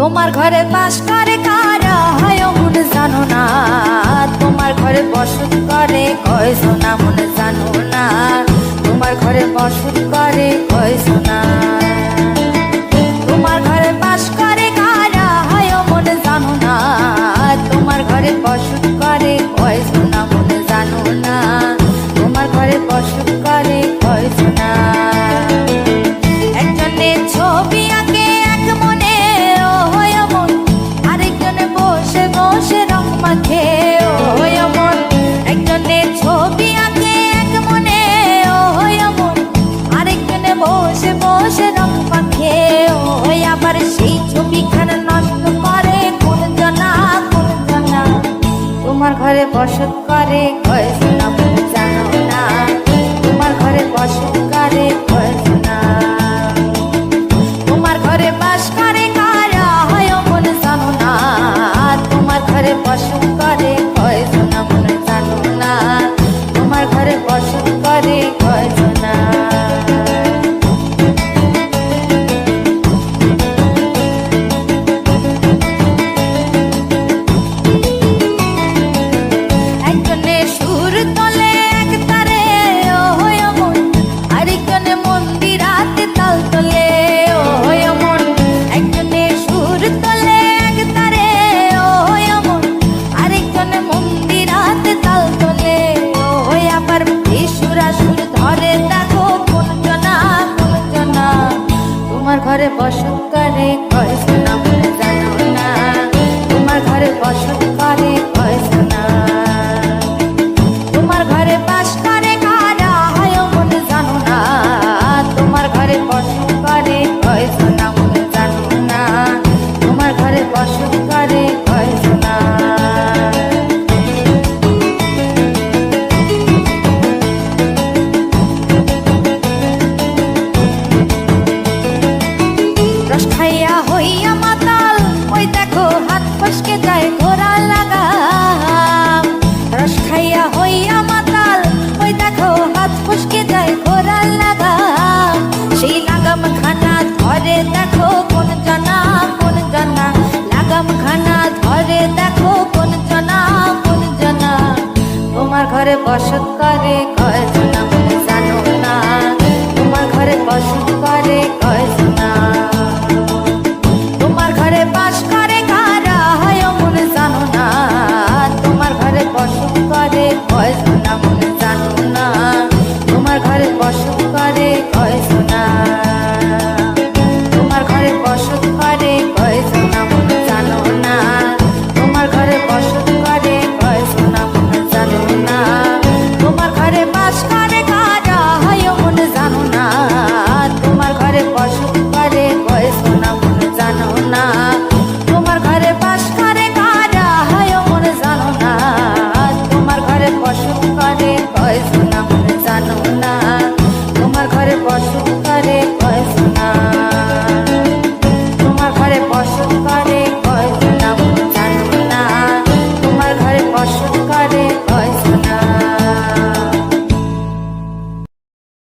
তোমার ঘরে বাস করে কারা হয় মন জানো না, তোমার ঘরে বসত করে কয় সোনা মন জানো না, তোমার ঘরে বসত করে কয় সোনা। তোমার ঘরে বাস করে কারা হয় মন জানো না, তোমার ঘরে বসত করে কয় সোনা মন জানো না, তোমার ঘরে বসত করে কয় সোনা। একজনের ছবি আঁকে এক মনে ও হয় মন, আরেকজনে বসে বসে রং মাখে ও হয় মন। একজনের ছবি আঁকে এক মনে ও হয় মন, আরেকজনে বসে বসে রং মাখে ও হয়। আবার সেই ছবিখানা নষ্ট করে কোন জনা কোন জনা, তোমার ঘরে বসত করে কয় সোনা মন জানো না, তোমার ঘরে বসত করে কয় সোনা। তোমার ঘরে বাস করে কারা হয় মন জানো না, তোমার ঘরে বসত করে কয় সোনা মন জানো না, তোমার ঘরে বসত করে কয় সোনা। একজনে সুর তোলে এক তারে ও হয় মন, আরেকজনে মন্দিরাতে তাল তোলে ও হয় মন। একজনে সুর তোলে এক তারে ও হয় মন, আরেকজনে মন্দিরাতে তাল তোলে ও হয়। আবার সুরা সুর ধরে দেখো কোন জনা কোন জনা, তোমার ঘরে বসত করে কয় সোনা মন জানো না, তোমার ঘরে বসত করে কয় সোনা। তোমার ঘরে বাস করে কারা হয় মন জানো না, তোমার ঘরে বসত করে কয় সোনা মন জানো না, তোমার ঘরে বসত করে কয় সোনা। রস খাইয়া হইয়া মাতাল ওই দেখো হাত ফসকে যায় ঘোড়া লাগাম। রস খাইয়া হইয়া মাতাল ওই দেখো হাত ফসকে যায় ঘোড়া লাগাম। সেই লাগাম খানা ধরে দেখো কোন জনা কোন জনা, লাগাম খানা ধরে দেখো কোন জনা কোন জনা, তোমার ঘরে বসত করে কয় সোনা।